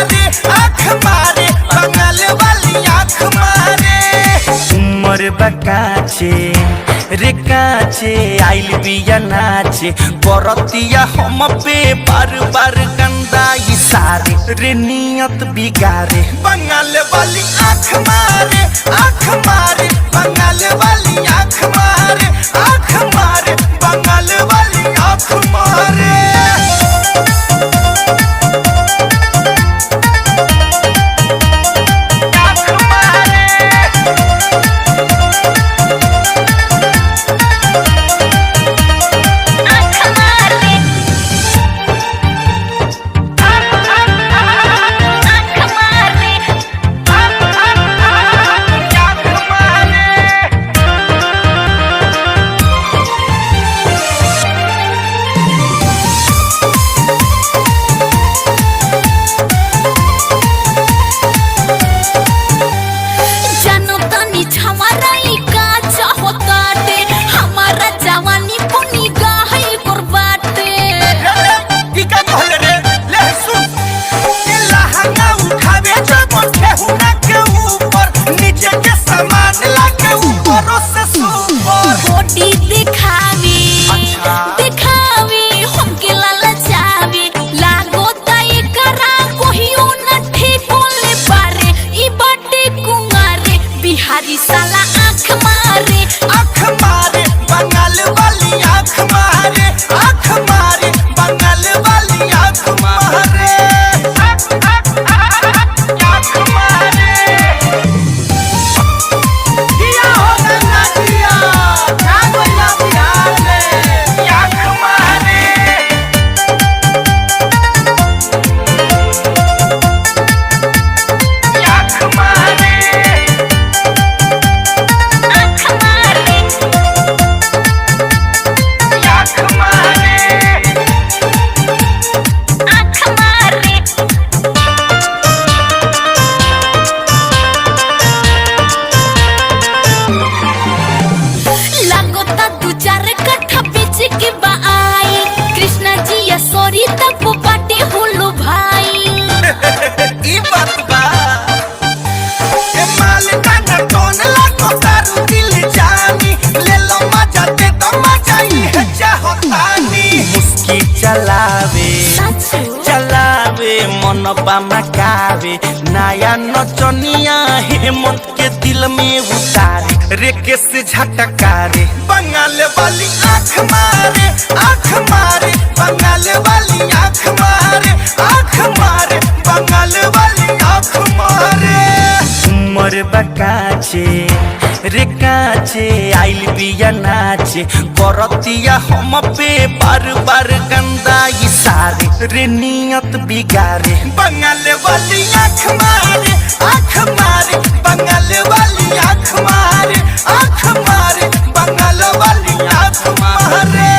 मारे आँख मारे बंगाल वाली आँख मारे। उमर बकाचे रे काचे आइल बिया नाचे बरतिया हम पे बार बार गंदा इशारे रे नियत बिगारे। बंगाल वाली आँख मारे बंगाल वाली आँख मारे बंगाल वाली आँख मारे। मनबा मकावे नया नचनिया हेमंत के दिल में उतारे रे केस झटकारे। बंगाल वाली आँख मारे बंगाल वाली आँख मारे बंगाल वाली आँख मारे। उमर बकाचे रे काचे आइल बिया नाचे बरतिया हम पे बार बार गंदा इशारे रे नियत बिगारे। बंगाल वाली आँख मारे बंगाल वाली आँख मारे बंगाल वाली आँख मारे।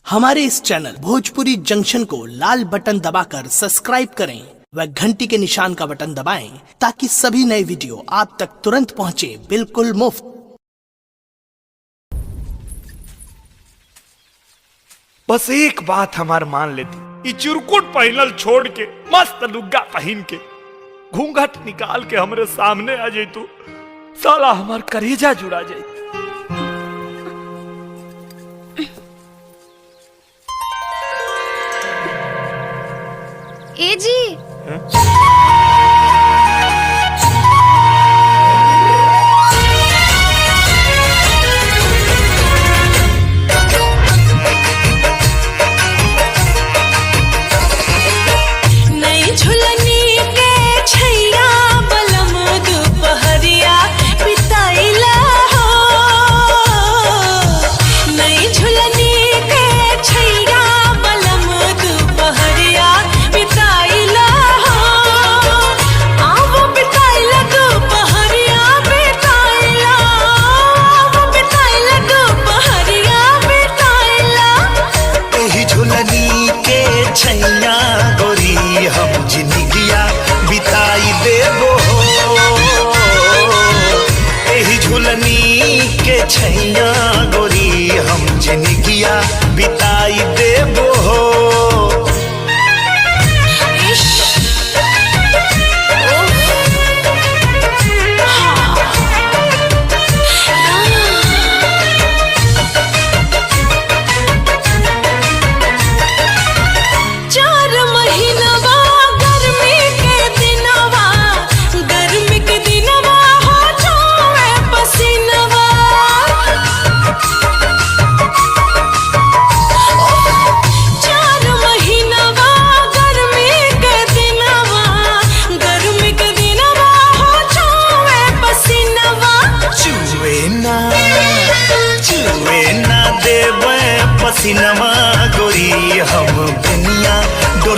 हमारे इस चैनल भोजपुरी जंक्शन को लाल बटन दबाकर सब्सक्राइब करें व घंटी के निशान का बटन दबाएं ताकि सभी नए वीडियो आप तक तुरंत पहुंचे बिल्कुल मुफ्त। बस एक बात हमार मान लेती, चिरकुट पहनल छोड़ के मस्त लुग्गा पहन के घूंघट निकाल के हमरे सामने आ जाई तू, साला हमार करेजा जुड़ा जाई। ए जी नई झुलनी के छैया बलम दुपहरिया बिताइला हो। नई झुलनी के छैया बलम दुपहरिया बिताइला हो।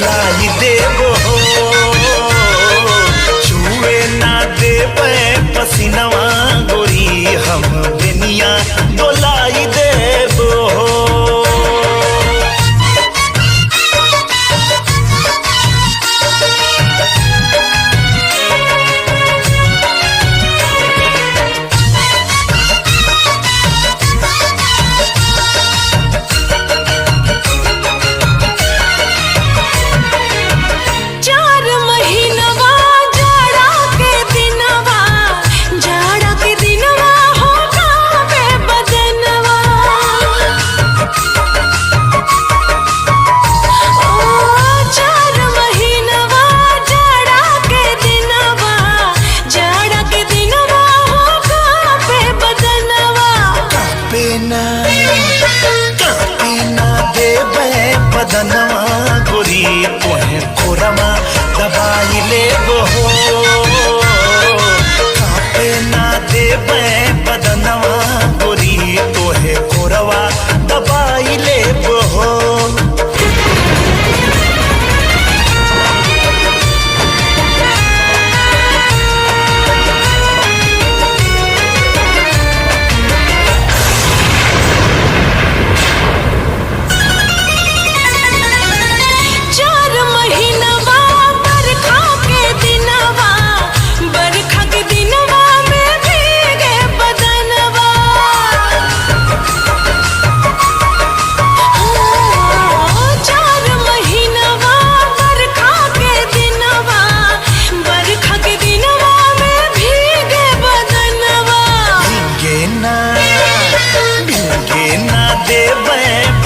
उड़ाई देबो छुए ना देबे पसीनवा गोरी हम बेनिया डोलाई देबो बदनवा गोरी तोहे कोरमा दबाई लेबो कापे ना देबे बदनवा गोरी तोहे कोरवा दबाई लेबो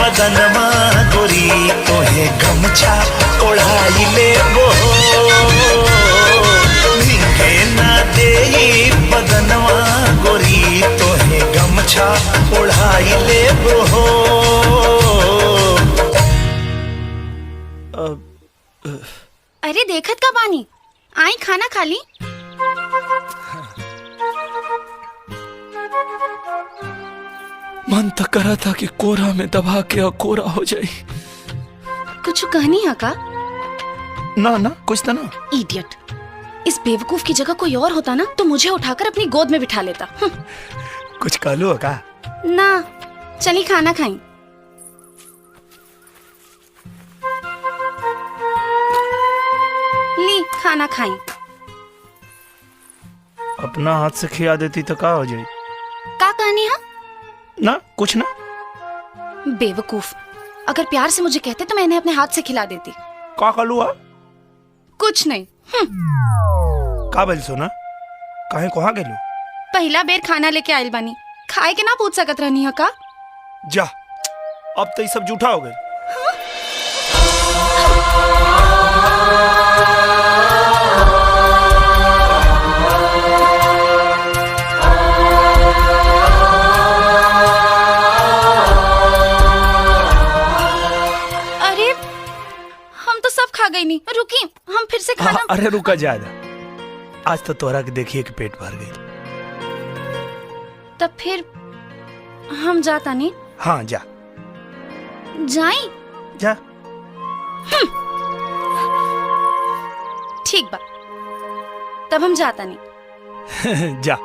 बदनवा गोरी तोहे गमछा ओढ़ाई लेबो भीगे ना देई बदनवा गोरी तोहे गमछा ओढ़ाई लेबो अरे देखत का पानी आई खाना खा ली। मन तो करा था कि कोरा में दबा के और कोरा हो जाए। कुछ कहनी है का? ना ना कुछ तो ना। इडियट, इस बेवकूफ की जगह कोई और होता ना तो मुझे उठाकर अपनी गोद में बिठा लेता। कुछ कालू का? ना, चली खाना खाई। ली खाना खाई। अपना हाथ से खिया देती तो का हो जाए? का कहनी है? ना कुछ ना। बेवकूफ, अगर प्यार से मुझे कहते तो मैं इन्हें अपने हाथ से खिला देती। का कालू कुछ नहीं। का बोल सोना, काहे कहाँ गेलू? पहला बेर खाना लेके आयल बानी, खाए के ना पूछ सकत रहनी है का? जा, अब तो ये सब झूठा हो गए। खा गई नहीं, रुकी हम फिर से खाना। अरे रुका ज्यादा, आज तो तोरा के देखिए कि पेट भर गई। तब फिर हम जाता नहीं। हाँ जा। जाई जा। ठीक बा, तब हम जाता नहीं। जा।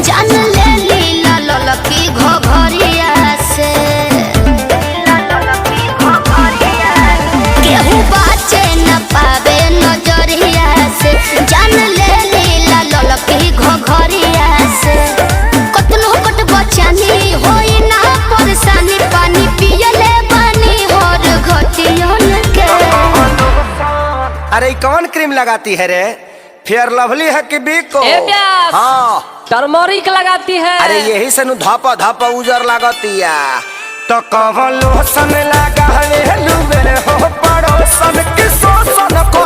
जान ले लीला ललकी घोघरिया से केहू बाचे न पावे नजरिया से। जान ले लीला ललकी घोघरिया से कतनो कट बचानी होई ना परेशानी। पानी पियले बानी और घटियन के। अरे कौन क्रीम लगाती है रे? फेयर लवली है कि बिको? हाँ टर्मरिक लगाती है। अरे यही से नु धापा धापा उजर लागतिया। तो कवन लोशन लगा हवे लुबे हो पड़ोसन के शोषण को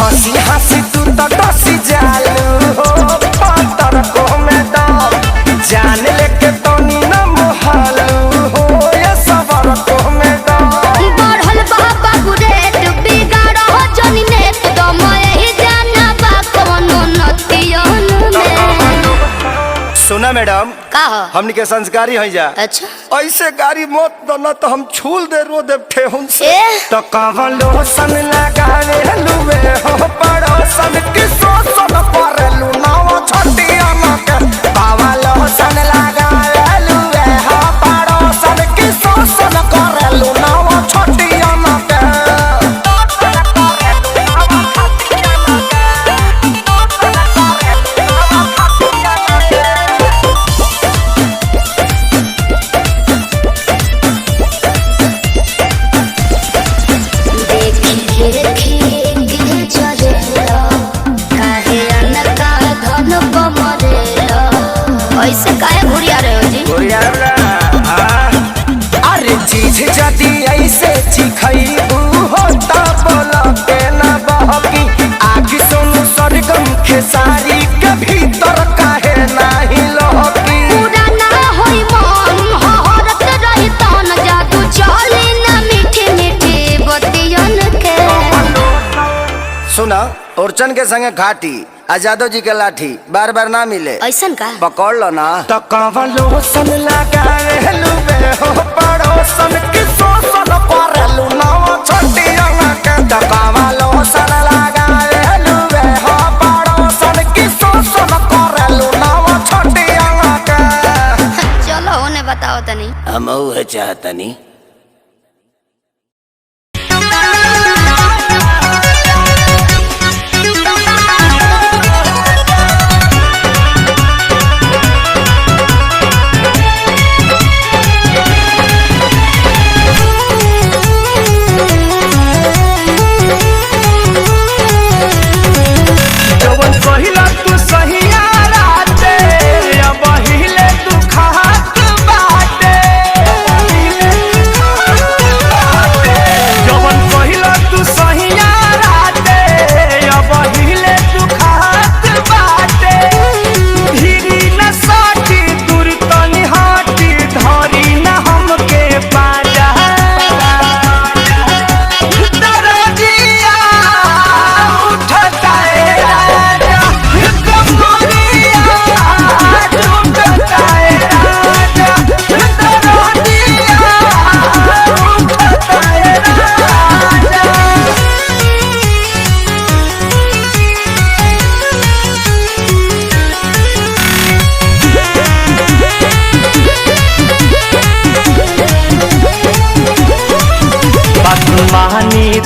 हंसी हंसी तू तो डसी जालू हो पातर को में दम जान लेके तो नी न मोहलू हो ये सबर को में दम बढ़ल बाबा गुरेट बिगाड़ हो जनी नेत दम यही जाना बा कोनो नतियन में। सुना मैडम का हो? हमनी के संस्कारी है जा। अच्छा ऐसे गाड़ी मत दो तो हम छूल दे रो दे ठेहुन से ए? तो कवलो सन लगावे लुवे हो पड़ोसन की सोसन परलू नाव छटिया के कवलो सन लगावे लुवे हो पड़ोसन की सोसन करलू नाव छटिया के ऐसे काहे घुरिया रहे हो जी? अरे चीज जदी ऐसे चिखैबू हो ता बोला के ना बहकी आग सोनू सरगम खेसारी के भीतर काहे नाही लहकी पूरा ना होई मन हहरत रही तन जादू चली ना मीठी मीठी बतियन के। सुना ओरचन के संगे घाटी आजादो जी के लाठी बार बार ना मिले ऐसन का? पकड़ लो ना तो कवलो सन लगावे लुबे हो पड़ोसन की सोसन परलू नाव छटिया के तो कवलो सन लगावे लुबे हो पड़ोसन की सोसन परलू नाव छटिया के चलो होने बताओ तनी। हम है चाहतनी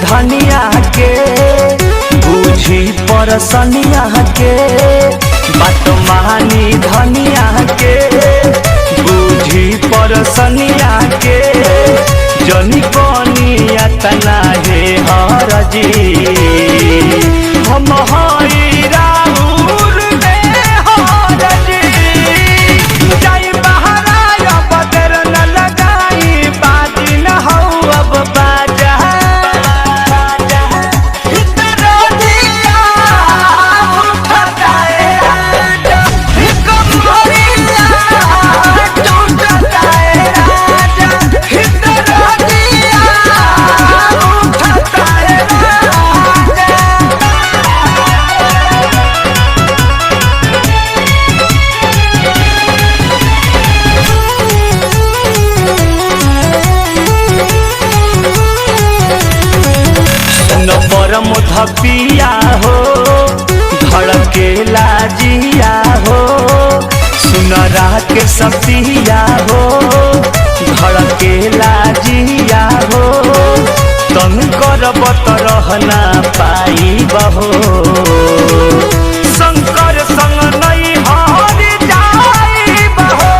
धनिया के बूझी परसनिया के बात मानी धनिया के बूझी परसनिया के जनी बनिया तना हे हरजी हम हई राहुल में हरजी जाई बहरा बदर न लगाई बाजी न हऊ अब बाजा परम धपिया हो धड़केला जिया हो सुनरा के सतिया हो धड़केला जिया हो तन करबत रहना पाई बहो शंकर संग नहीं हरि जाई बहो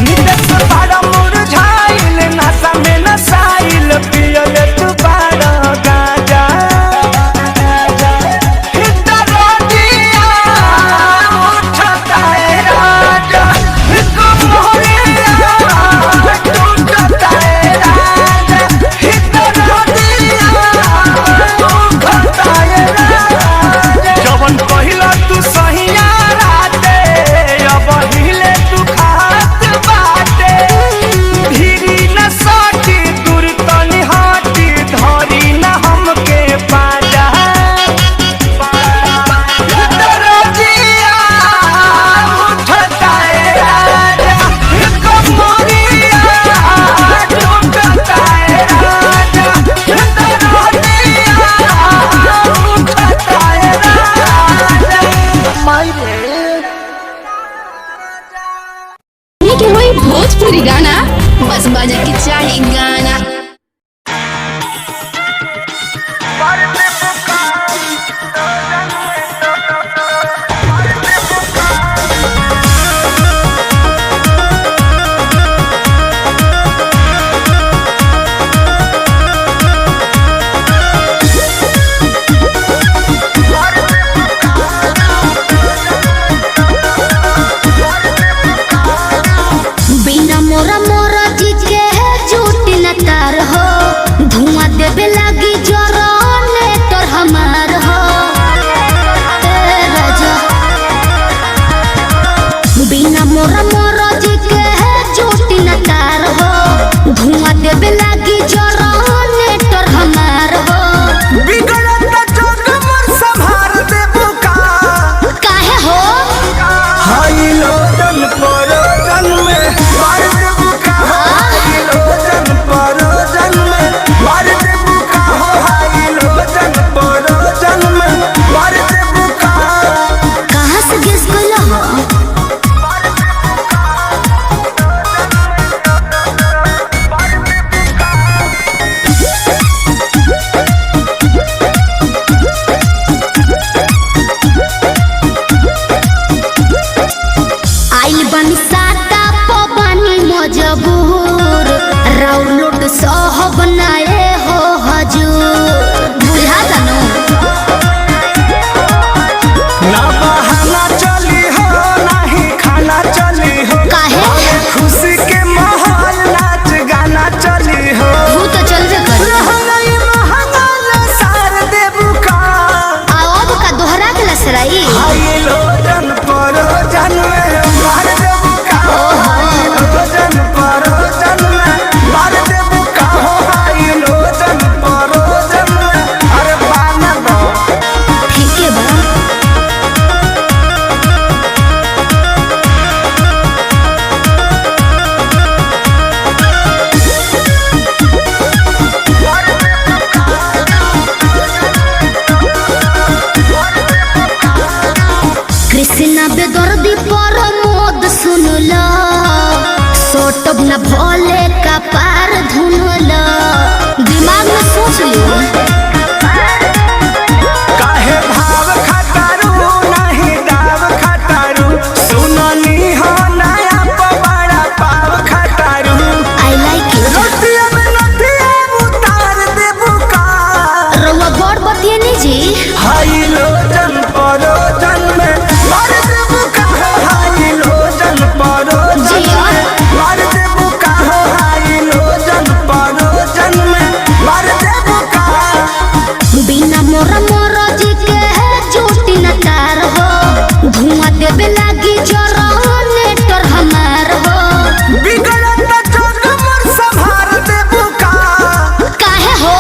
नितेश बाड़ा मुरझाइल नशा में नसाइल पियल तू बाड़ा गाजा कृष्णा बेदर्दी पर मोद सुनला सोटब न भोले का पार धुनला दिमाग में सोच लियो काहे भाव खटारू नहीं दाव खटारू सुननी हो नया पवाड़ा पाव खटारू आई लाइक इट नथिया में नथिया उतार दे बुका रउआ गौर बतिए नी जी हाई लोजन परोजन में मार दे बुका हो हाई लोजन परोजन में मार दे बुका हो हाई लोजन परोजन में मार दे बुका बिना मोरा मोरा जी के झूठी न तार हो धुआं देवे लागी जनरेटर हमार हो बिगड़त जोग मोर संभार दे बुका काहे हो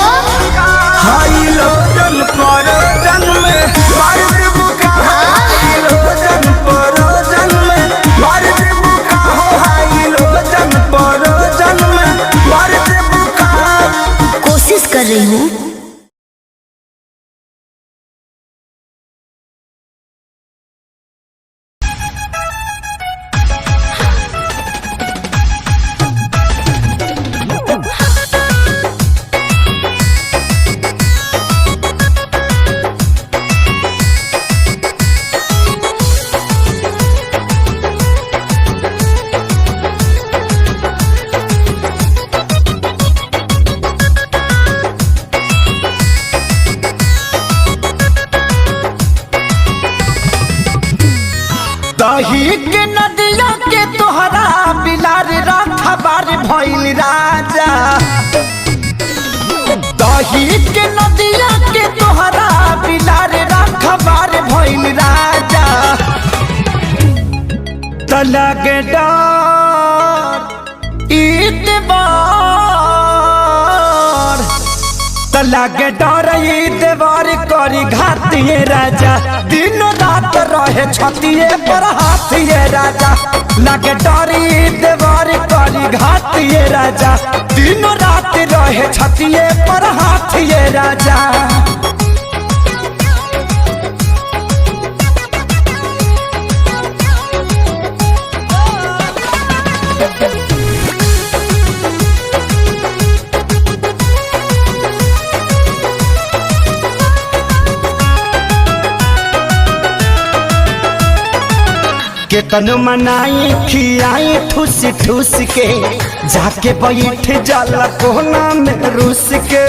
हाई लोजन परोजन में मार दे बुका हाई लोजन परोजन में मार दे बुका हो हाई लोजन परोजन में मार दे बुका कोशिश कर रही हूँ दही के नदिया के तोहरा बिलार रखबार भइल राजा दही के नदिया के तोहरा बिलार रखबार भइल राजा तलग डर ईतबार तलग डर ईतबार करी घातिए राजा दिन रात रहे छतिए पर हाथिए राजा लगे डर ईतबार करी घातिए राजा दिन रात रहे छतिए पर हाथिए राजा केतन मनाई खियाई ठूस ठूस के जाके बैठ जाला कोना में रूस के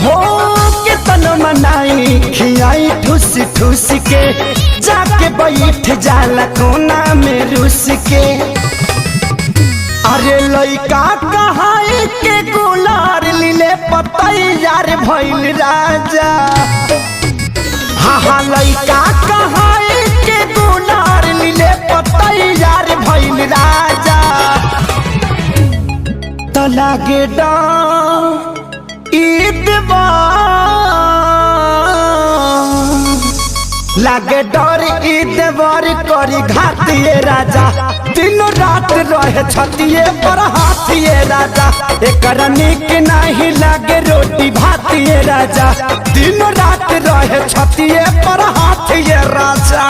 हो केतन मनाई खियाई ठूस ठूस के जाके बैठ जाला कोना में रूस के अरे लइका कहाई के गुलार लीले पतैयार भइल राजा हाँ लइका कहाई के गुनार लीले पतैयार भइल राजा त लागे लागे डर ईदवार करी घातिए राजा दिन रात रहे छतिए पर हाथिए राजा एकर निक नहीं लागे रोटी भातिए राजा दिन रात रहे छतिए पर हाथिए राजा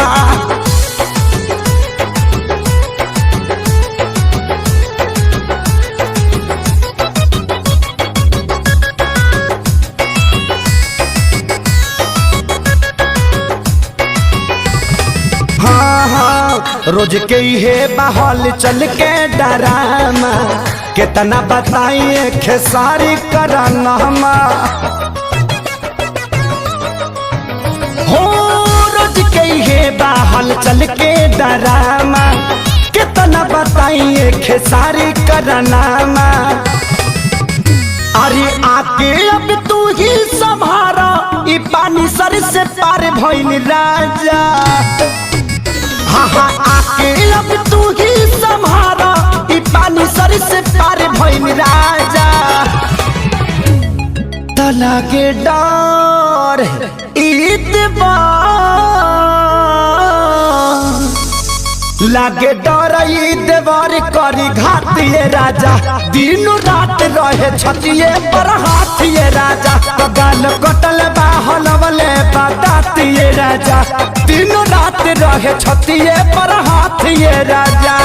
रोज के हे बहल चल के डरामा कितना बताइए खेसारी कराना हो रोज के हे बहल चल के डरामा कितना बताइए खेसारी कराना अरे आके अब तू ही संभारा ई पानी सर से पार भइल राजा हाँ आके अब तू ही संभारा ई पानी सर से पार भइल राजा तला के डर लागे डर ईदवार करी घातिए राजा दिन रात रहे छतिए पर हाथिए राजा गाल कटल बाहल वाले बतातिए रहे छतिए पर हाथ ये राजा।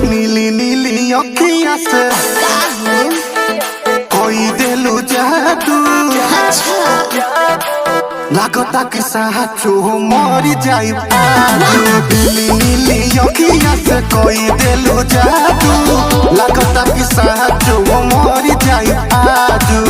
नीली नीली अखियाँ से कोई दिलू जादू लागता कि साचो मर जाई नीली नीली अखियाँ से कोई दिलू जादू लागता कि साचो मर जाई आजू।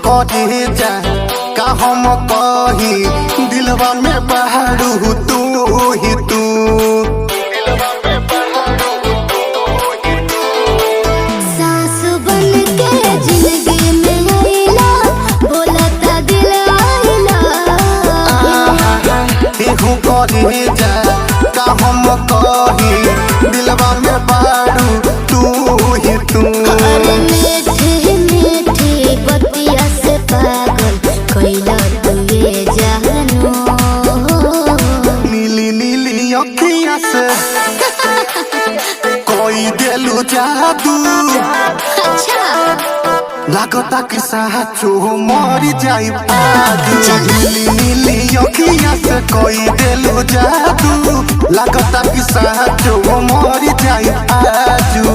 कहे जा का हम कही दिलवा में बहारू तू ही तू। सास बन के जिंदगी में आइला बोलता दिल आइला। एहू कहे जा का हम कही दिलवा में बहारू तू ही तू। नीली नीली अखियाँ से कोई दिलू जादू लागता कि साचो मर जाई आजू। नीली नीली अखियाँ से कोई दिलू जादू लागता कि साचो मर जाई आजू।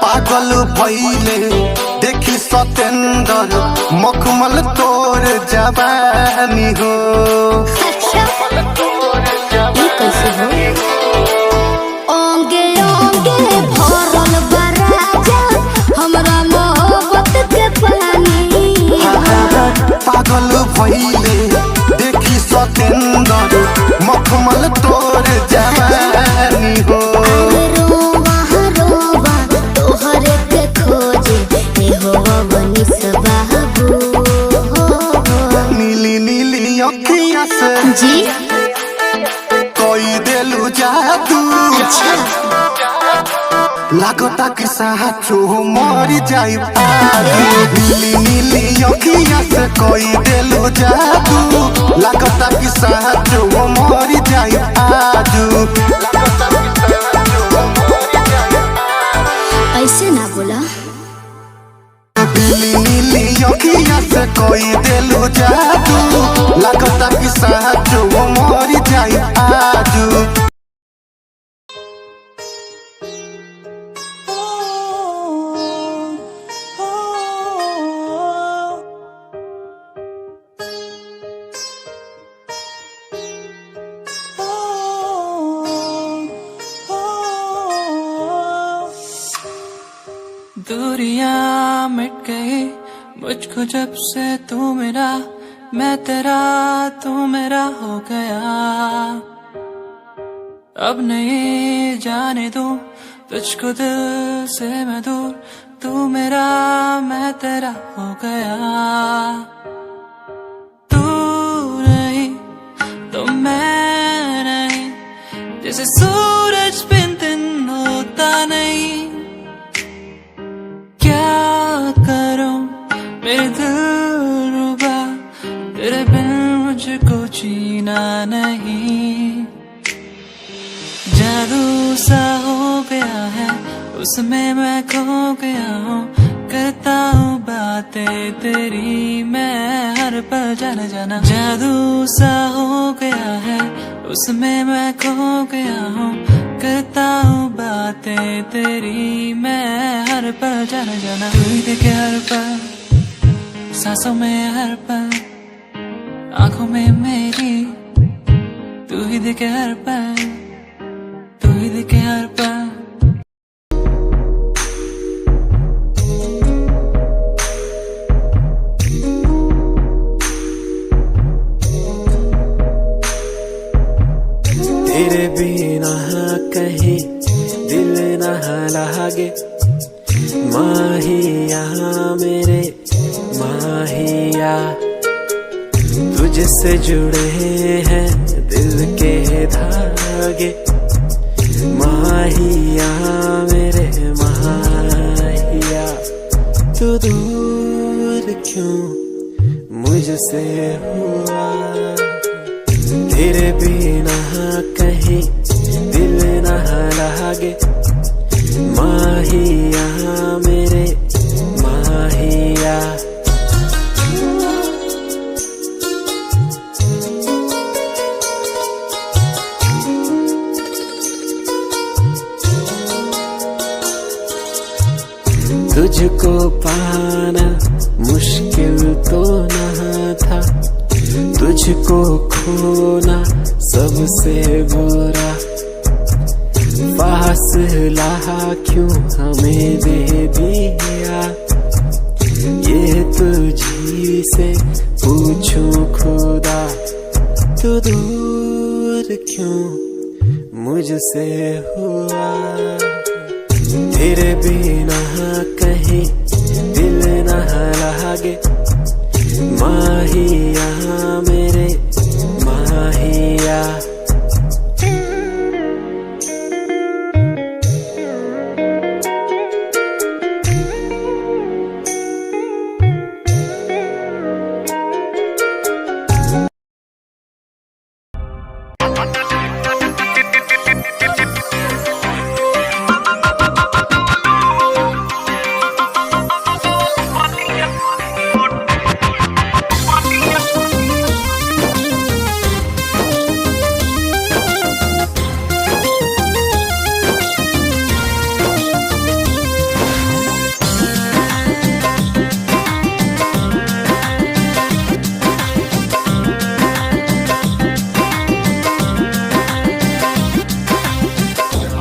पागल भइले देखी सतेंदर मखमल तोर जवानी हो। कैसे हो ओंगे ओंगे भरल बराजा हमरा मोहब्बत के पानी। पागल भइले देखी सतेंदर मखमल तोर जवानी हो। नीली नीली अखियाँ से जी कोई दिलू जादू लागता कि साचो मर जाई आजू। नीली नीली अखियाँ से कोई दिलू जादू लागता कि साचो मर जाई आजू। ऐसे ना बोला। नीली नीली अखियाँ से कोई दिलू जादू लागता कि साचो मर जाई आजू। दूरियां मिट गई मुझको जब से तू मेरा मैं तेरा तू मेरा हो गया। अब नहीं जाने दूं तुझको दिल से मैं दूर तू मेरा मैं तेरा हो गया। तू नहीं तो मैं नहीं, जैसे सूरज बिन दिन होता नहीं। क्या करूं मेरे दिलरुबा, तेरे बिन मुझको जीना नहीं। जादू सा हो गया है, उसमें मैं खो गया हूँ। करता हूँ बातें तेरी मैं हर पल जाना जाना। जादू सा हो गया है, उसमें मैं खो गया हूँ। करता हूँ बातें तेरी मैं हर पल जाना जाना। तू ही दिखे हर पल, सांसों में हर पल, आंखों में मेरी। तू ही दिखे हर पल, तू ही दिखे हर पल। तेरे बिना कहीं दिल न लागे, माहिया मेरे माहिया। तुझसे जुड़े हैं दिल के धागे, माहिया मेरे माहिया। तू दूर क्यों मुझसे हुआ, तेरे बिना कहीं दिल न लागे, माहिया मेरे माहिया। तुझको पाना मुश्किल तो न था, तुझको खोना सबसे बुरा। फासला क्यों हमें दे दिया, ये तुझी से पूछूं खुदा। तू दूर क्यों मुझसे हुआ, तेरे बिना कहीं दिल न लागे, माहिया मेरे माहिया।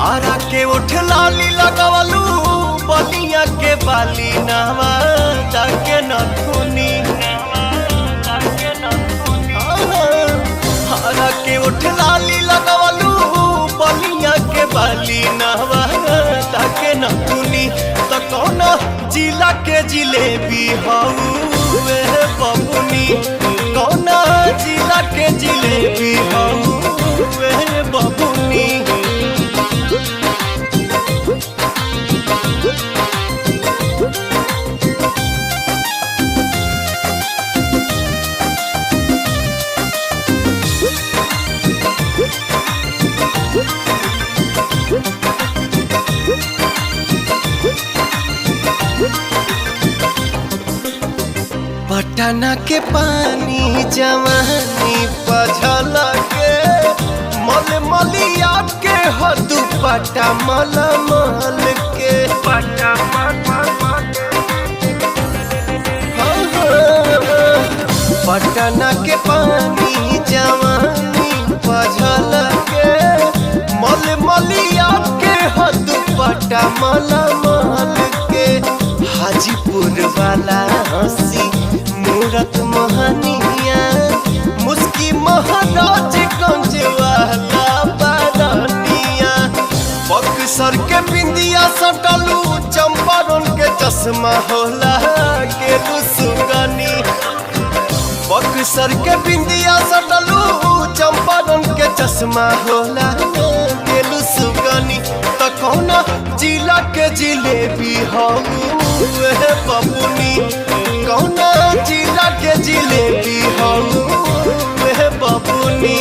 आरा के उठ लाली लगवलू, बलिया के बाली नवा जाके नथुनी। आरा के उठ लाली लगवलू, बलिया के बाली नवा जाके नथुनी। तो कौन जिला के जिलेबी हउए बबुनी, कौन जिला के जिलेबी हउए बबुनी। पटना के पानी जवानी पझल के, मल मलिया के हो दुपट्टा मल मल के। पटना के पानी जवानी पझल के, मल मलिया के हो दुपट्टा मल मल के। हाजीपुर वाला हंसी मूरत मोहनिया, मुस्की महाराजगंज वाला बरनिया। बक्सर के बिंदिया सटलू, चंपारण के चश्मा होला के सुगनी बक्सर के बिंदिया सटलू चंपारण के चश्मा होला के सुगनी त कौना जिला के जिलेबी हम बबुनी कौना जिला के जिलेबी हम बबुनी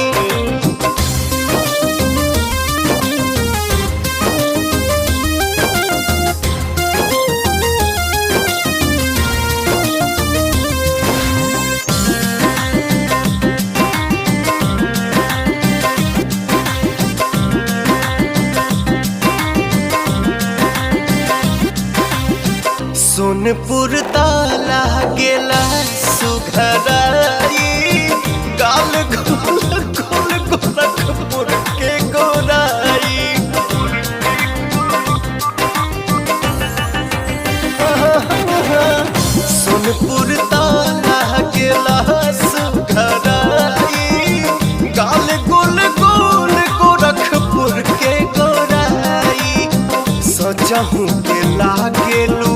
सोनपुर ताला गेला सुघराई गाल गोल गोल गोरखपुर के गोराई सोनपुर ताला गेला सुघराई गाल गोल गोल गोरखपुर के गोराई सजहू के लागेलू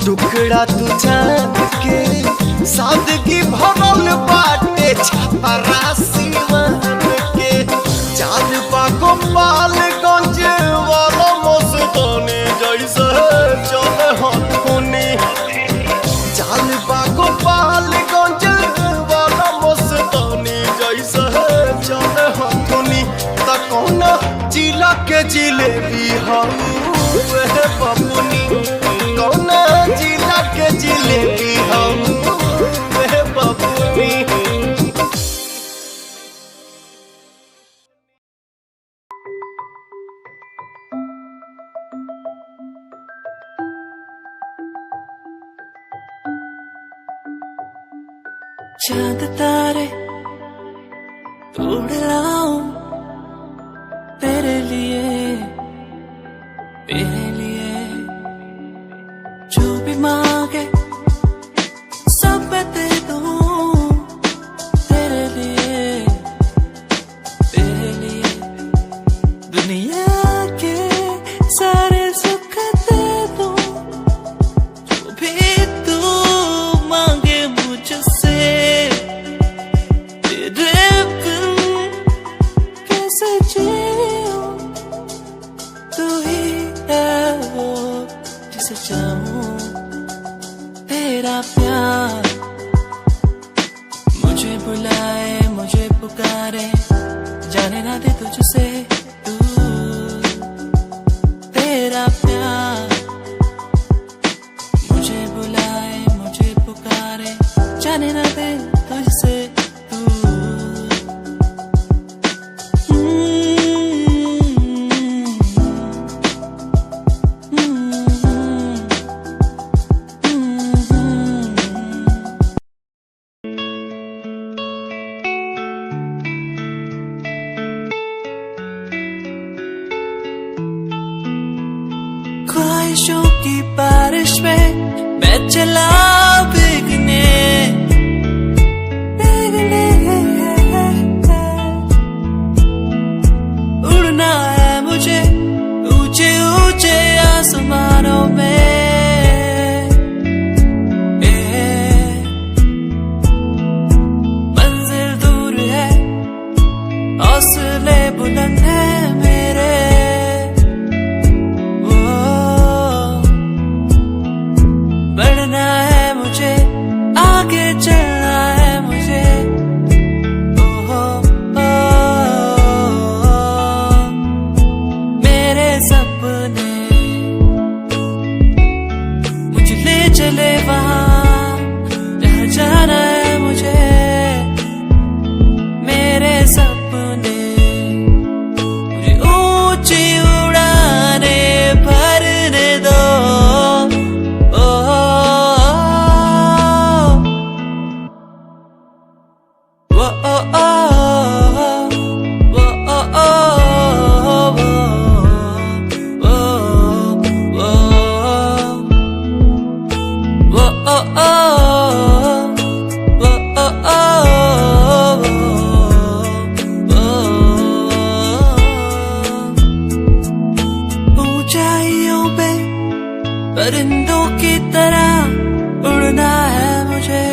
टुकड़ा तू जान के सादगी भरल बाटे छपरा सिवान के चाल बागो पालगंज वाला मस्तानी जैसे चले हथुनी चाल बागो पालगंज वाला मस्तानी जैसे चले हथुनी त कौना जिला के जिलेबी हम बबुनी कौना जिला के जिलेबी हम बबुनी चांद तारे उड़ लाऊं तेरे लिए जो भी मांगे सब दे दूं तेरे लिए दुनिया के सारे सुख दे दूं जो भी तू मांगे मुझसे तेरे बिन कैसे जीऊं तू ही है वो जिसे चाहूं तेरा प्यार मुझे बुलाए मुझे पुकारे जाने ना दे तुझसे दूर तेरा प्यार मुझे बुलाए मुझे पुकारे जाने ना दे तुझसे ख्वाहिशों की बारिश में मैं चला भीगने उड़ना है मुझे ऊंचे ऊंचे आसमानों में मंजिल दूर है हौसले बुलंद है मेरे बढ़ना है मुझे आगे चलना है मुझे मेरे सपने मुझे ले चले वहाँ जहाँ जाना है मुझे मेरे सपने मुझे ऊंची उड़ाने भरने दो परिंदों की तरह उड़ना है मुझे।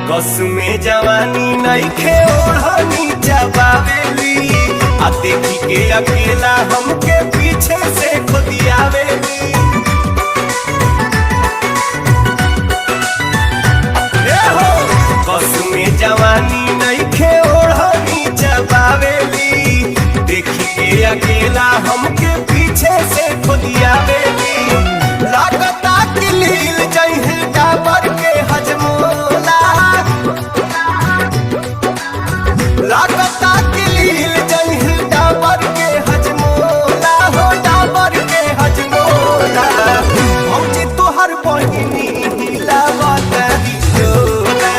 बस में जवानी नइखे ओढ़नी जबावेली आ देखी के अकेला हमके पीछे से खुदियावेली। बस में जवानी नइखे ओढ़नी जबावेली देखी के अकेला हमके पीछे से खुदियावेली। लागता कि लील जइहे डाबर के हजमोला, लागता कि लील जइहे डाबर के हजमोला हो डाबर के हजमोला। भौजी तोहर बहिनी हिलावतारी डोला,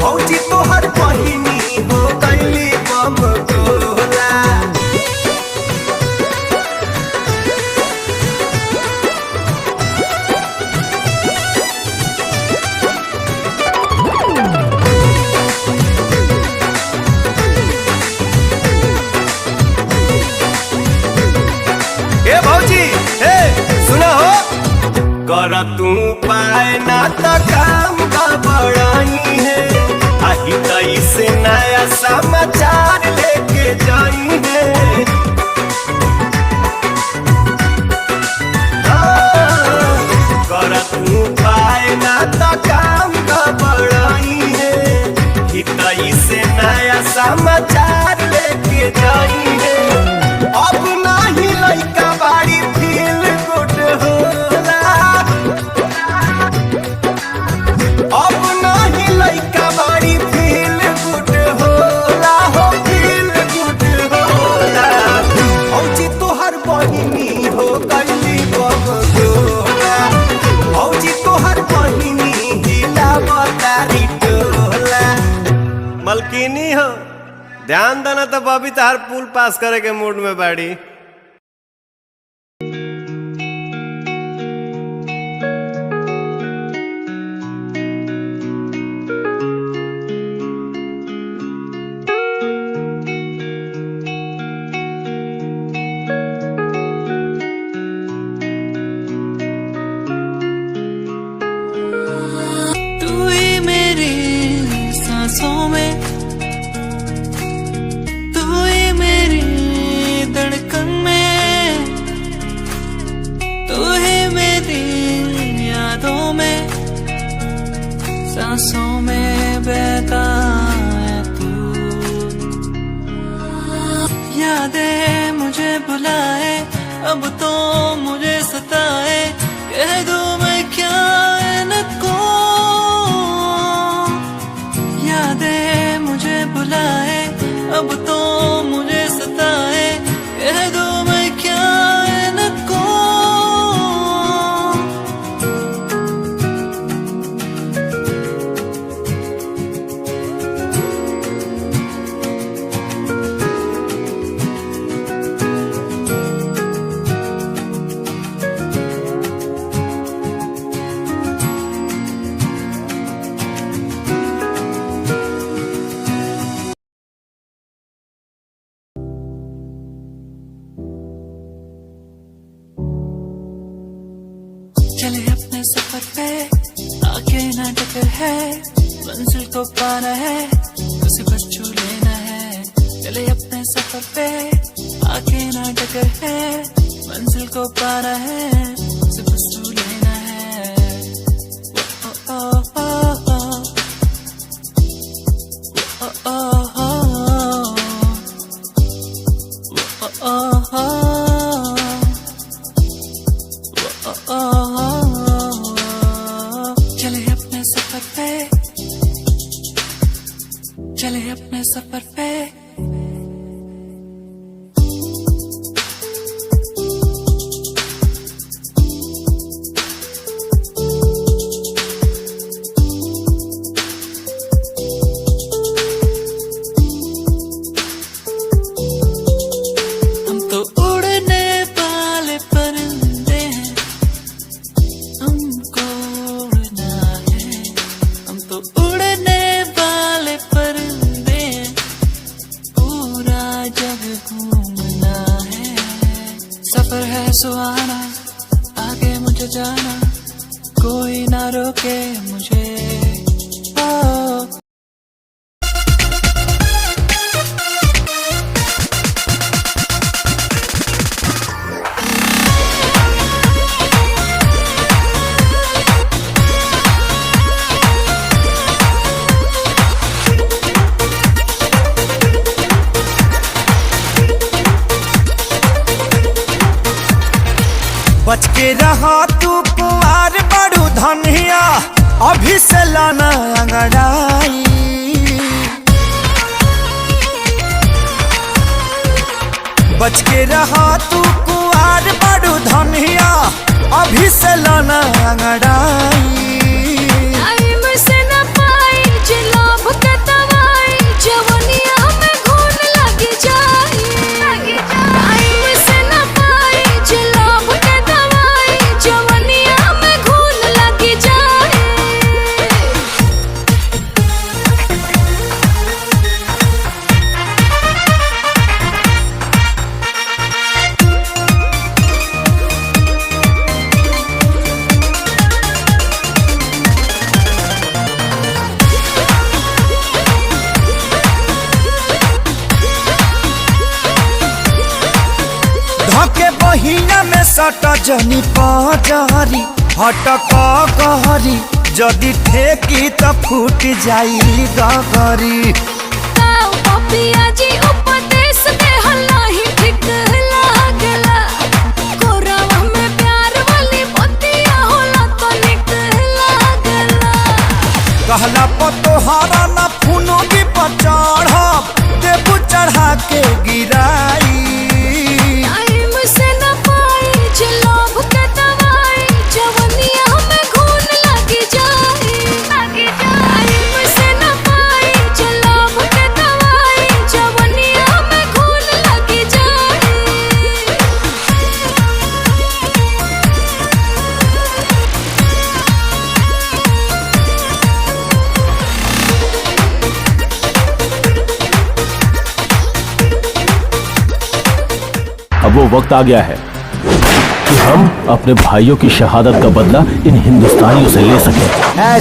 भौजी तोहर बहिनी हो गइली बम गोला। ए भौजी ए सुना हो, कर तू पाए ना त काम का बड़ाई है, आही तई से नया समाचार लेके जाई है। कर तू पाए ना त काम का बड़ाई है, हितई से नया समाचार लेके जाई है। अब नाही लइका बाड़ी फील गुड होला, अब नाही लइका बाड़ी फील गुड होला हो फील गुड होला। भौजी तोहर बहिनी हो गइली बम गोला, भौजी तोहर बहिनी हिलावतारी डोला। मलकिनी हो ध्यान देना तो बबी तार पुल पास करे के मूड में बाड़ी। तू ही मेरी सांसों में, तू ही मेरी धड़कन में, तू ही मेरी यादों में, सांसों में बहता है तू। यादें मुझे बुलाए अब तो मुझे सताए, कह दूं मैं क्या इनको। यादें मुझे बुलाए अब तो मुझे सताए, कह दूं मैं क्या इनको। चले अपने सफर पे आगे ना टकर है, मंजिल को पाना है, उसे बस छू लेना है। चले अपने सफर पे आगे ना टकर है, मंजिल को पाना है, उसे बस छू लेना है। ओ ओ ओ ओ ओ ओ ओ चले अपने सफर पे, चले अपने सफर पे। हम तो उड़ने वाले परिंदे हैं, हमको उड़ना है। हम तो उड़ने वाले परिंदे हैं, पूरा जग घूमना है। सफर है सुहाना, आगे मुझे जाना, कोई ना रोके मुझे। ओ बच के रहा तू कुंवार बड़ू धनिया, अभी से लाना अंगड़ाई। बच के रहा तू कुंवार बड़ू धनिया, अभी से लाना अंगड़ाई। टाइम से न पाई जे लोभ के दवाई, जवनिया में घून लग जाई। टाइम से न पाई जे लोभ के दवाई, जवनिया में घून लग जाई। धके बहिना में सट जनी पजरी, हटक गहरी, जदि ठेकी त फूट जाई गगरी। ताऊ पपिया जी उपदेश दे हल्ला ही ठीक लागला, कोरावा में प्यार वाली बतिया होला तो निक लागला। कहला पतोहारा न फूनो की पचढ़ब, देबू चढ़ा के गिराई। टाइम से न पाई जे लोभ के दवाई, जवनिया में घून लग जाई। टाइम से न पाई जे लोभ के दवाई, जवनिया में घून लग जाई। अब वो वक्त आ गया है कि हम अपने भाइयों की शहादत का बदला इन हिंदुस्तानियों से ले सकें।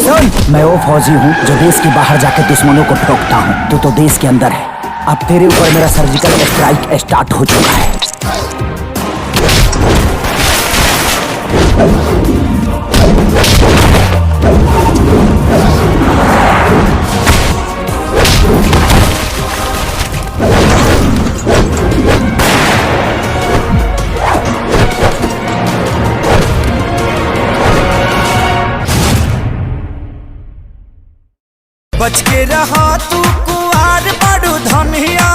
सुन, मैं वो फौजी हूँ जो देश के बाहर जाके दुश्मनों को ठोकता हूँ। तू तो देश के अंदर है। अब तेरे ऊपर मेरा सर्जिकल स्ट्राइक स्टार्ट हो चुका है। बच के रहा तू कुंवार बड़ू धनिया,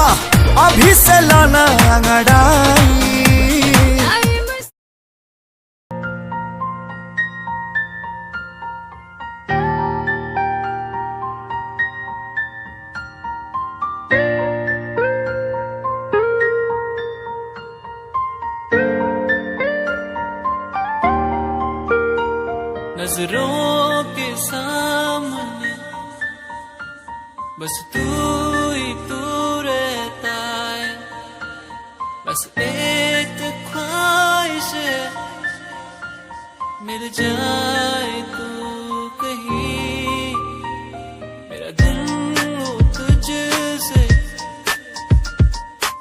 अभी से लाना अंगड़ाई। नजरों के सामने बस तू ही तू रहता है, बस एक ख्वाहिश है मिल जाए तू कहीं, मेरा दिल हो तुझसे,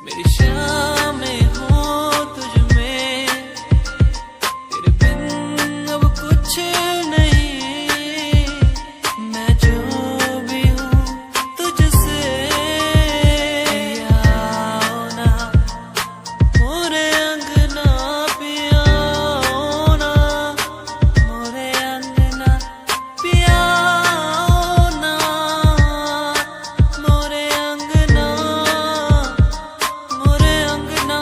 मेरी शामें हो तुझ में, तेरे बिन अब कुछ नहीं, मैं जो भी हूँ तुझसे। आओ ना मोरे अंगना, पियाओ ना मोरे अंगना, पियाओ ना मोरे अंगना, मोरे अंगना।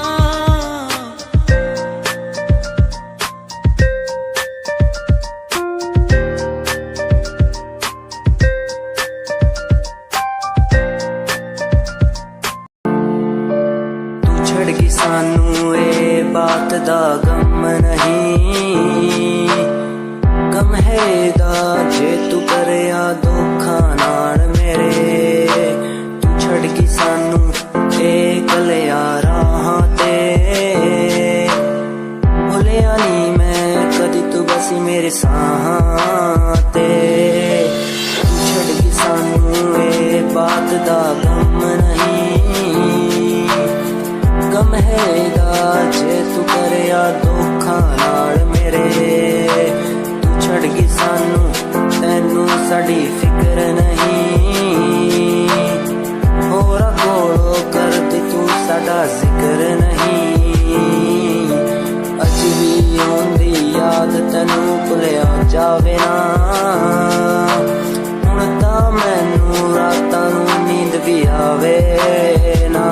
तू छड़ गई सानू ए बात दा गम नहीं, गम है दा जे तू करिया धोखा नाल मेरे। तू छड़ गई सानू ए कलिया राहां ते, भुलिया नी मैं कदी तू बसी मेरे साहां ते। तू छड़ गई सानू ए बात दा गम नहीं, गम हैगा जे तू करिया धोखा नाल मेरे। तू छड़ गई सानू तैनू साडी फिक्र नहीं, होरा कोलो करती तू साडा जिक्र नहीं। अज भी आउंदी याद तैनू भुलिया जावे ना, हुण तां मैनू रातां नू नींद भी आवे ना।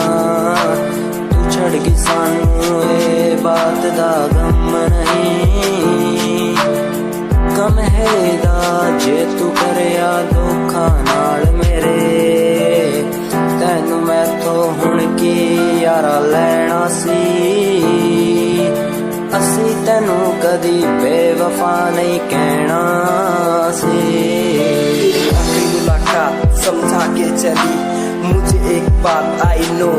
छड़ गई सानू ए बात दा गम नहीं, गम हैगा जे तू करिया धोखा नाल मेरे। तैनू मैथों हुण की यारा लैना सी, असी तैनू कदी बेवफा नहीं कहना सी। आखिरी मुलाकात समझा के चली, मुझे एक बात आई नो,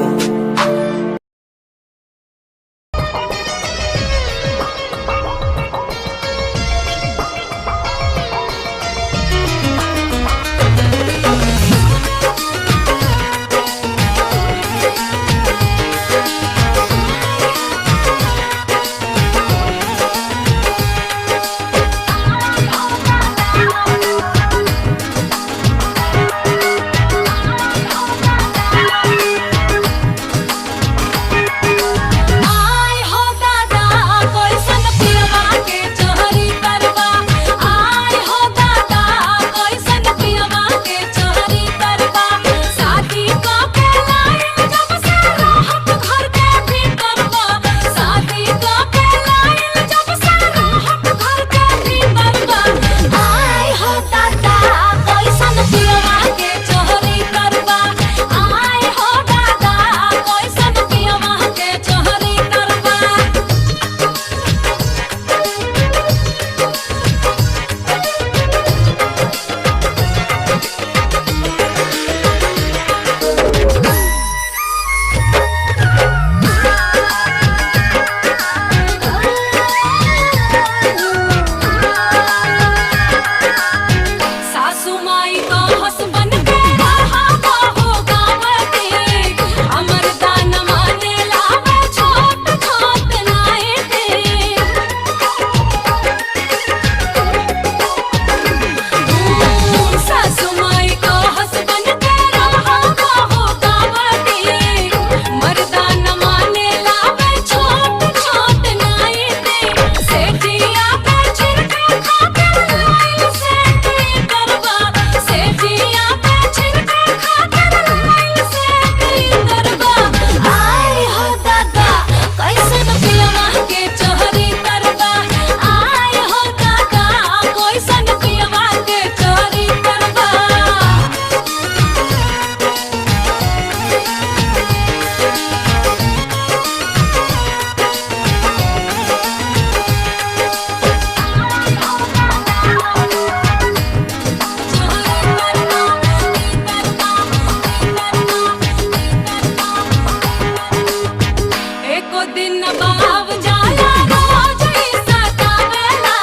दिन बाव जाला रोज ही सतावेला।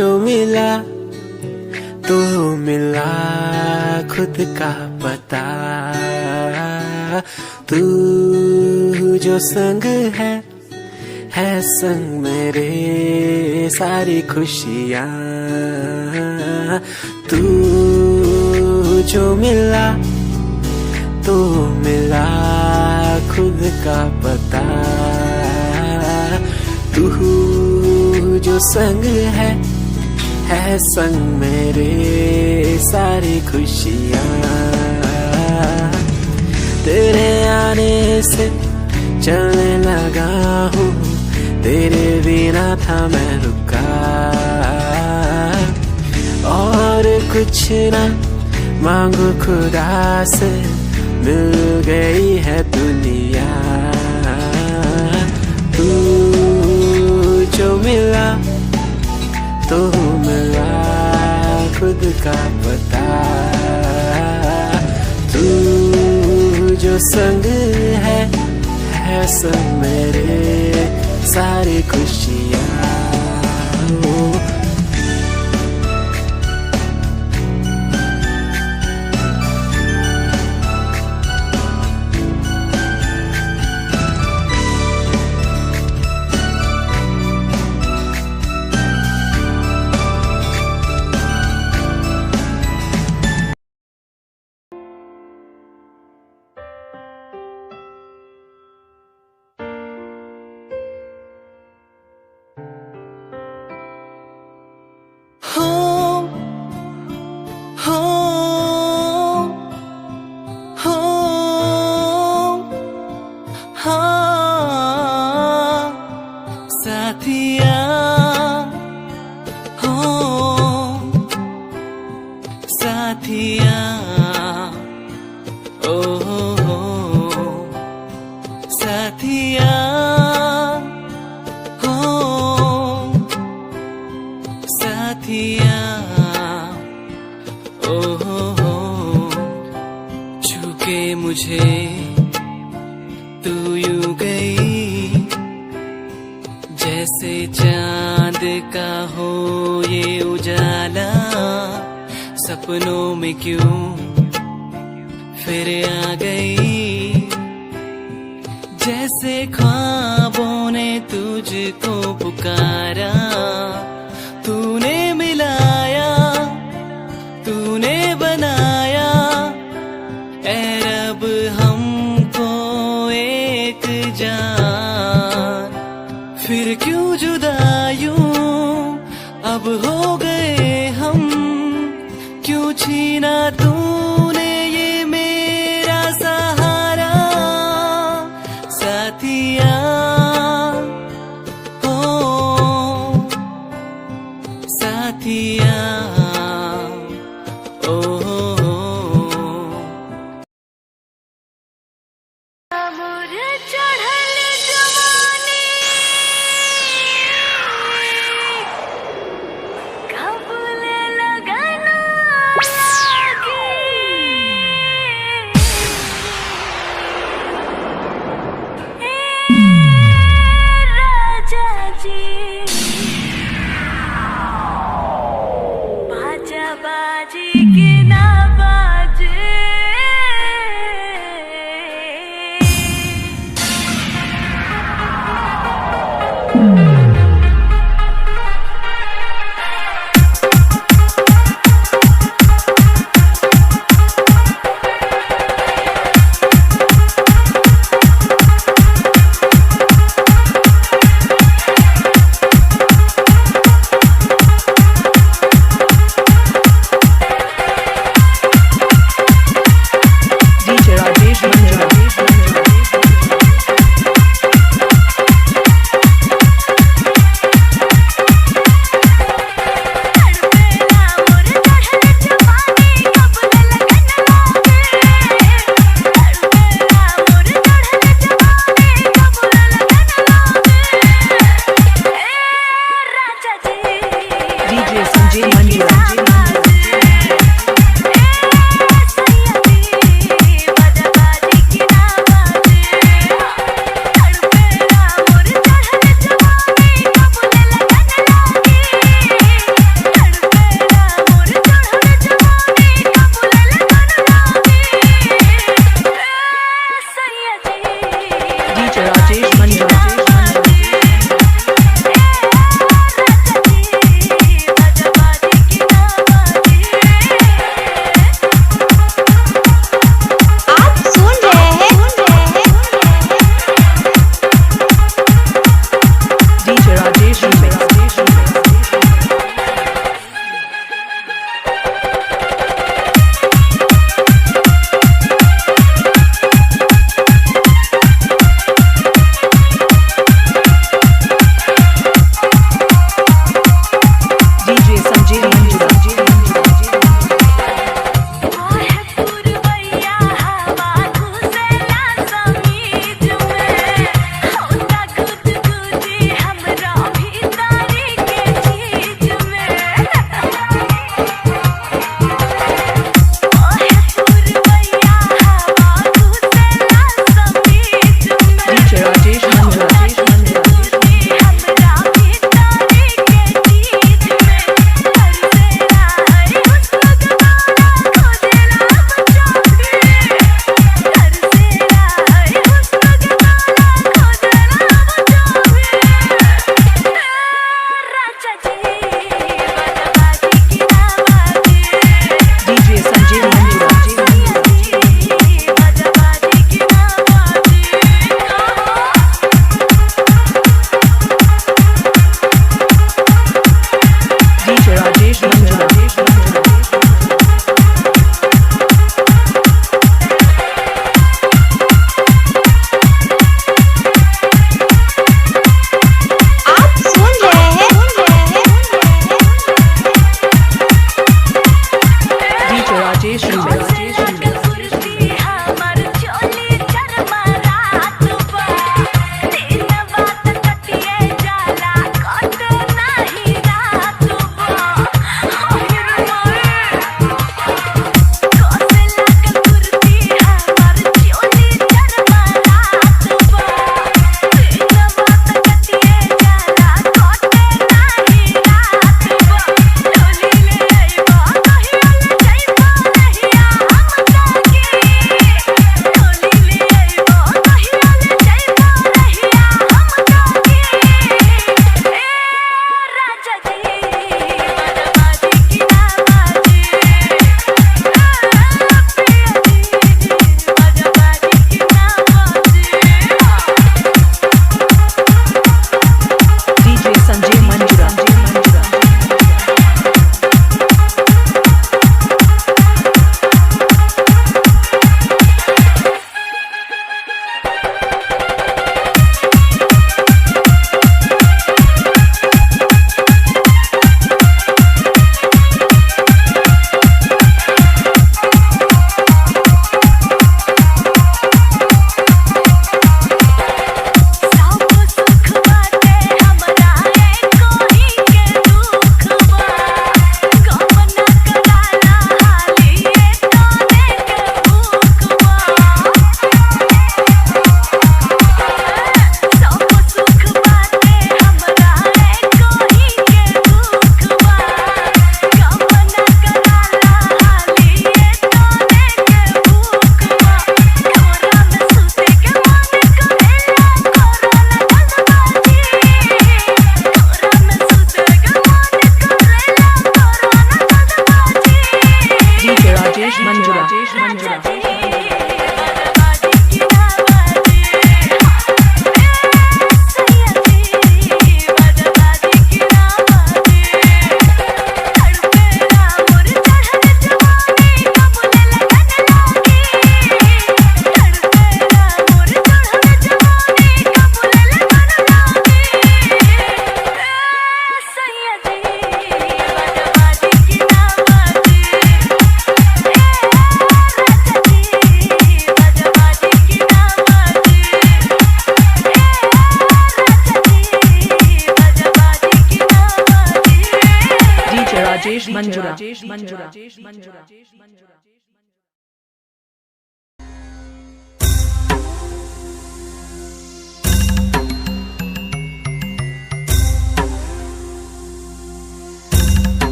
जो मिला तो मिला खुद का पता, तू जो संग है संग मेरे सारी खुशियाँ। तू जो मिला तो मिला खुद का पता, तू जो संग है संग मेरे सारी खुशियाँ। तेरे आने से चलने लगा हूँ, तेरे बिना था मैं रुका, और कुछ ना मांगो खुदा से, मिल गई है दुनिया। तू जो मिला तो मिला खुद का पता, तू जो संग है संग मेरे सारी खुशियाँ। मुझे तू यूं गई, जैसे चांद का हो ये उजाला, सपनों में क्यों फिर आ गई, जैसे ख्वाबों ने तुझको पुकारा, तूने मिलाया तूने बनाया ऐ रब हमको एक जान, फिर क्यों जुदा यूं अब हो गए हम, क्यों छीना तूने ये मेरा सहारा, साथिया हो साथिया ओ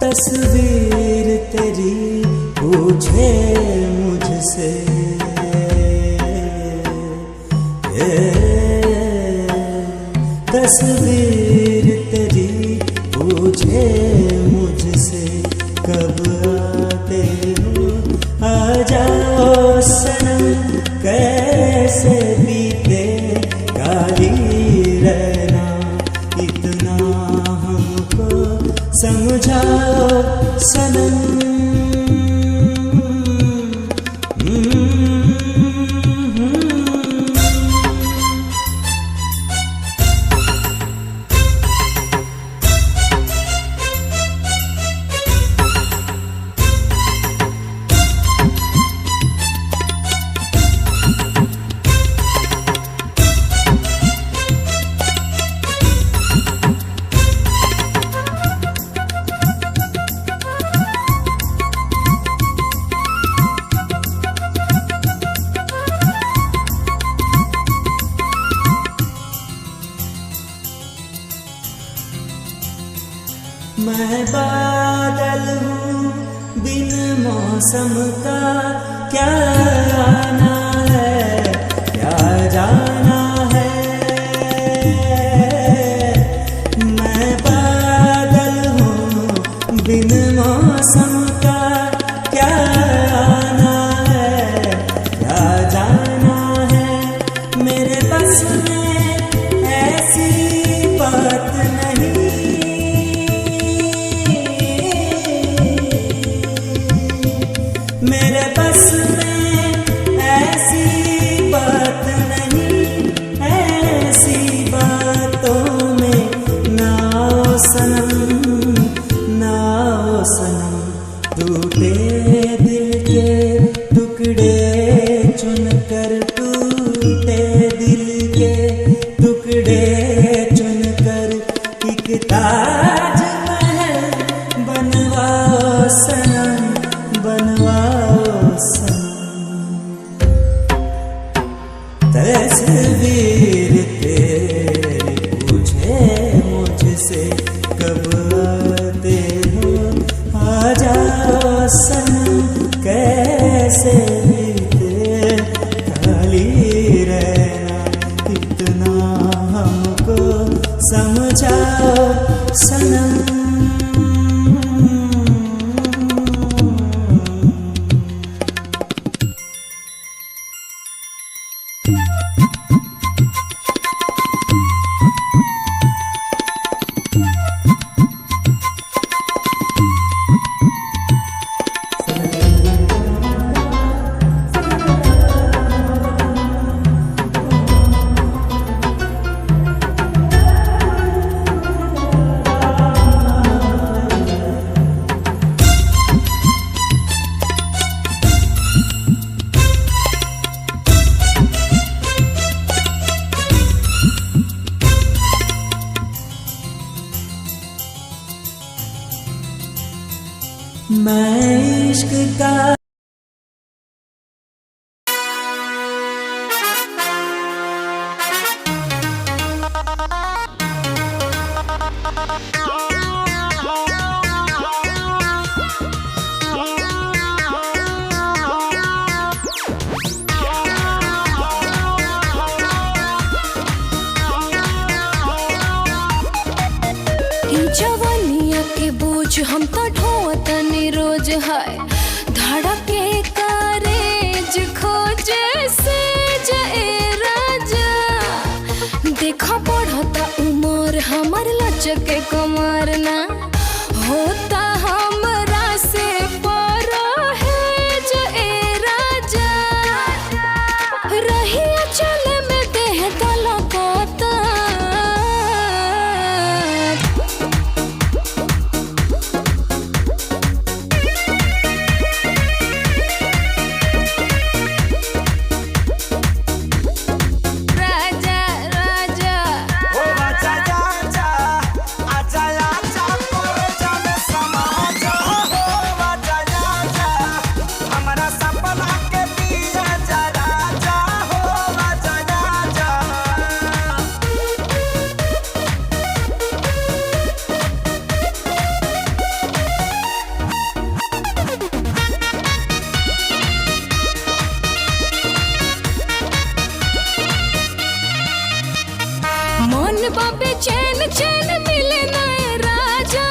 तस्वीर तेरी पूछे मुझसे तस्वीर तेरी पूछे मुझसे कब आते हो आ जाओ सनम कैसे बीते काली रहना इतना हमको समझाओ सनम मैं बादल हूँ बिन मौसम का क्या आना है क्या जाना है मैं बादल हूँ बिन मौसम का क्या आना है क्या जाना है मेरे बस में ऐसी बात नहीं मेरे बस में ऐसी बात नहीं ऐसी बातों में नाओ सनम टूटे दिल के टुकड़े चुनकर टूटे दिल के टुकड़े चुनकर एक ताजमहल बनवाओ सनम बनवाओ सनम तस्वीर तेरी पूछे मुझसे कब आते हो आ जाओ सनम कैसे बीते खाली रहना इतना हमको समझाओ सनम मैं इश्क का जवानिया के बोझ हम तो ढोतनी रोज है धड़के कारेज खोजे से जाए राजा देखा बढ़ता उमर हमर लचके कमर ना होता हमरा से पर है जाए राजा रहिया चले में देह तलकता मन बाबे चैन चैन मिले नए राजा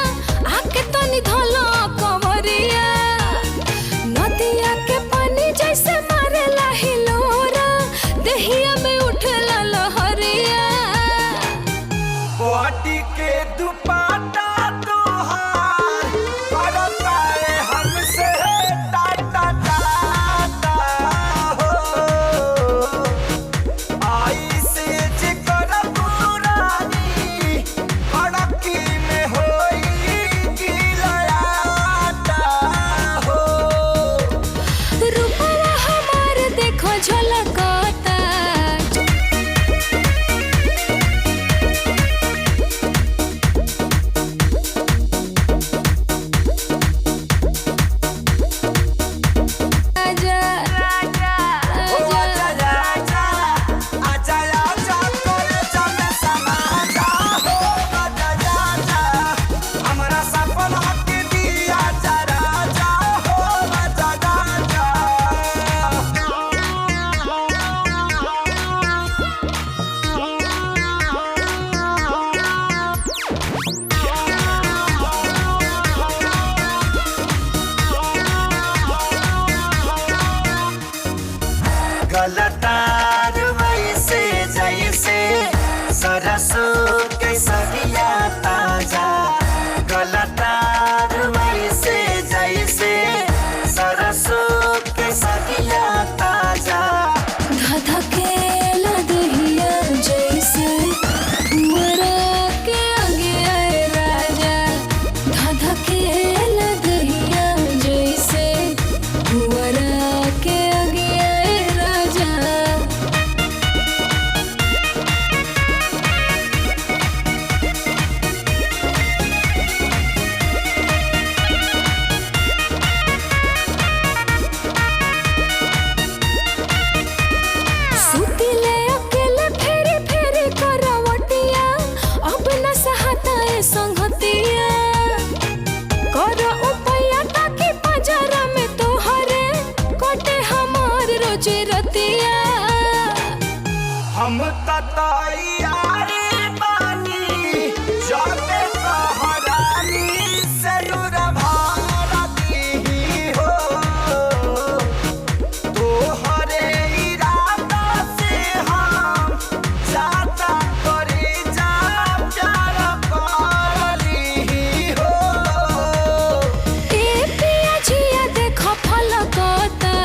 आके तनी धलो कवरिया नदिया के पानी जैसे मारेला हिलोरा देहिया में उठला लहरिया बॉडी के दुपट्टा तोहार करता है हमसे टाटा टाटा हो आई से जिकर पुरानी अड़की में होई गिलाटा हो रूपवा हमार देखो झलकता गलतार वैसे जैसे सरसों के सरिया ताजा गलतार वैसे जैसे सरसों के सरिया ताजा धधकेला दहिया जैसे मरा के आगे आए राजा धधकेला दहिया जैसे मरा के आगे आए राजा सुतिले अकेले फेरी फेरी करवटिया अब न सहता है संगतिया कर उपाया ताकि पजरा में तोहरे कटे हमार रोजी रतिया हम तैयारी बानी जाके कहरानी जरूर भारती हो तोहरे इरादा से हम जाता करी जा प्यार करली हो ए पिया जिया देखो फलकता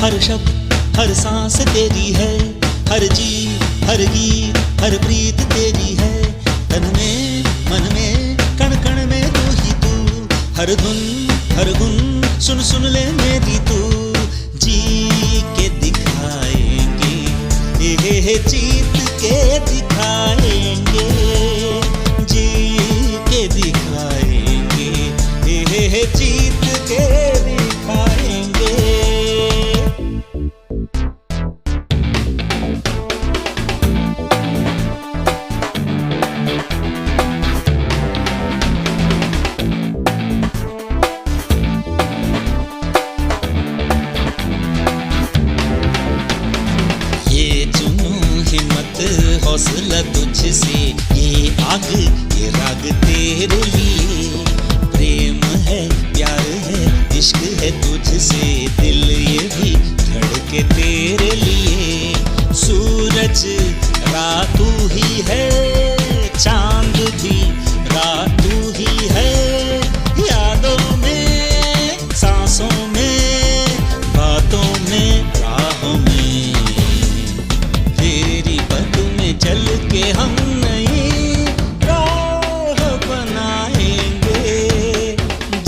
हर शब्द हर सांस तेरी है, हर जी हर गीत हर प्रीत तेरी है। तन में मन में कण कण में तू ही तू, हर धुन हर गुन सुन सुन ले मेरी तू। जी के दिखाएंगे ये जीत के दिखाएंगे, जी के दिखाएंगे ये जीत के दिखाएंगे। हौसला तुझसे, ये आग ये राग तेरे लिए। प्रेम है प्यार है इश्क है तुझसे, दिल ये भी धड़के तेरे लिए। सूरज रात तू ही है, चांद भी रात तू ही है। यादों में सांसों में बातों में राहों में, तेरी पद में चल के हम नई राह बनाएंगे।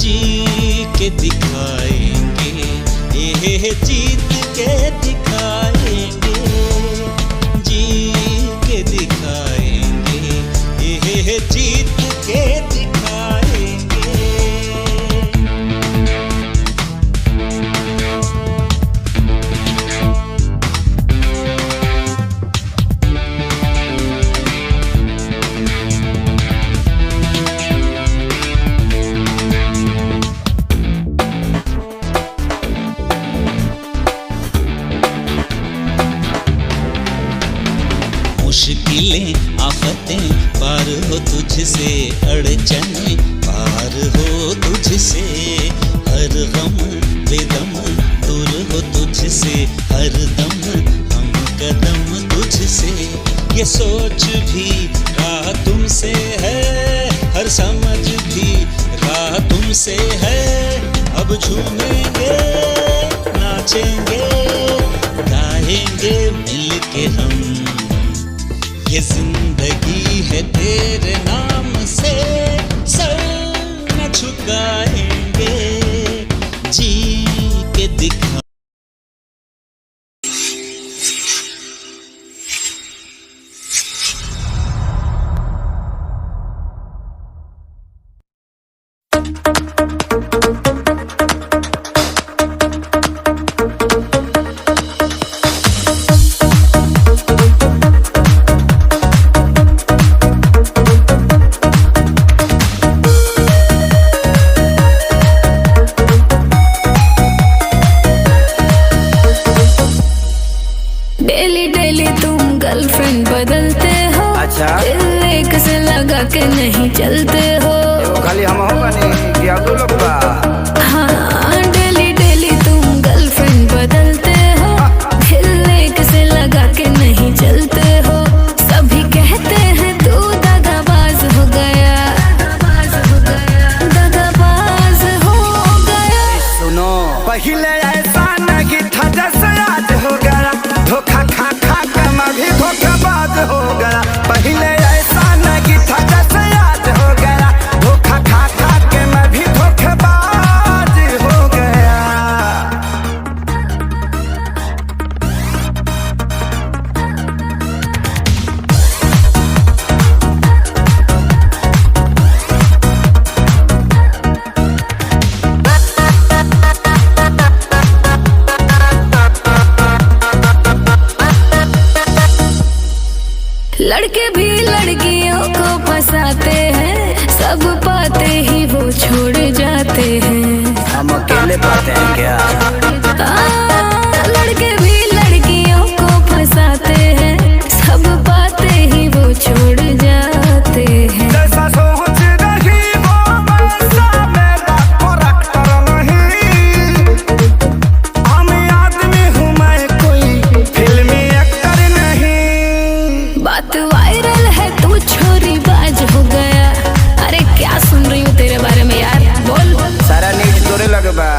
जी के दिखाएंगे ये जीत के दिखाएंगे, जी के दिखाएंगे ये जीत के दिखाएंगे। मुश्किलें आफतें पार हो तुझसे, अड़चने पार हो तुझसे। हर गम बेदम दूर हो तुझसे, हर दम हम कदम तुझसे। ये सोच भी राह तुमसे है, हर समझ भी राह तुमसे है। अब झूमेंगे नाचेंगे गाएंगे मिल के हम, ये जिंदगी है तेरे नाम से सर न झुकाएंगे। जी के दिखा के नहीं चलते हो। खाली हम होगा नहीं कि आप दो लोग बा। हाँ डेली डेली तुम गर्लफ्रेंड बदलते हो, दिल एक से लगा के नहीं चलते हो। सभी कहते हैं तू दगाबाज हो गया, दगाबाज हो गया। सुनो पहले ऐसा नहीं था जैसे आज हो गया, धोखा खा खा के मैं भी धोखाबाज हो गया। पहले ऐसा नहीं था जैसे आज हो गया, धोखा खा खा के मैं भी धोखेबाज हो गया। लड़के भी लड़कियों को फंसाते हैं, सब पाते ही वो छोड़ जाते हैं। हम अकेले पाते हैं क्या? लड़के भी लड़कियों को फंसाते हैं, सब पाते ही वो छोड़ जाते हैं। जैसा सोच रही वो वैसा मेरा करैक्टर नहीं, हम आदमी हूँ मैं कोई फिल्मी एक्टर नहीं। बात वायरल है तू छोरी बाज हो गया। अरे क्या सुन रही हूँ तेरे बारे में यार, बोल। सारा नीच तोरे लगबा।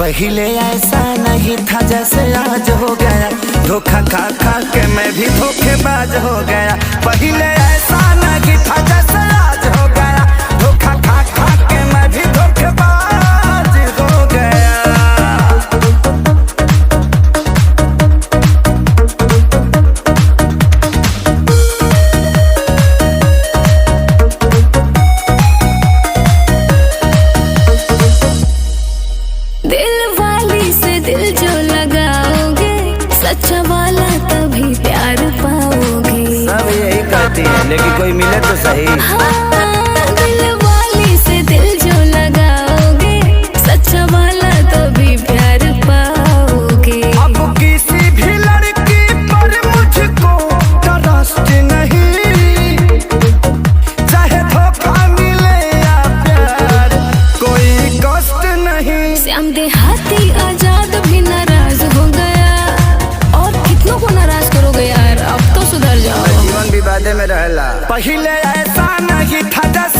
पहले ऐसा नहीं था जैसे आज हो गया, धोखा खा खा के मैं भी धोखेबाज हो गया। पहले ऐसा नहीं था जैसे आज हो गया, धोखा खा खा के मैं भी धोखेबाज हो गया। दिल वाली से दिल जो लगाओगे, सच्चा वाला तभी प्यार पाओगे। सब यही कहती है लेकिन कोई मिले तो सही। हाँ, दिल वाली से दिल जो लगाओगे, सच्चा वाला तभी प्यार पाओगे। अब किसी भी लड़की पर मुझको ट्रस्ट नहीं, चाहे धोखा मिले या प्यार, कोई कष्ट नहीं। श्याम देहाती आजाद भी नाराज हो गया, और कितनों को नाराज करोगे यार, अब तो सुधर जाओ। जीवन विवादे में रहला। पहले ऐसा नहीं था जैसे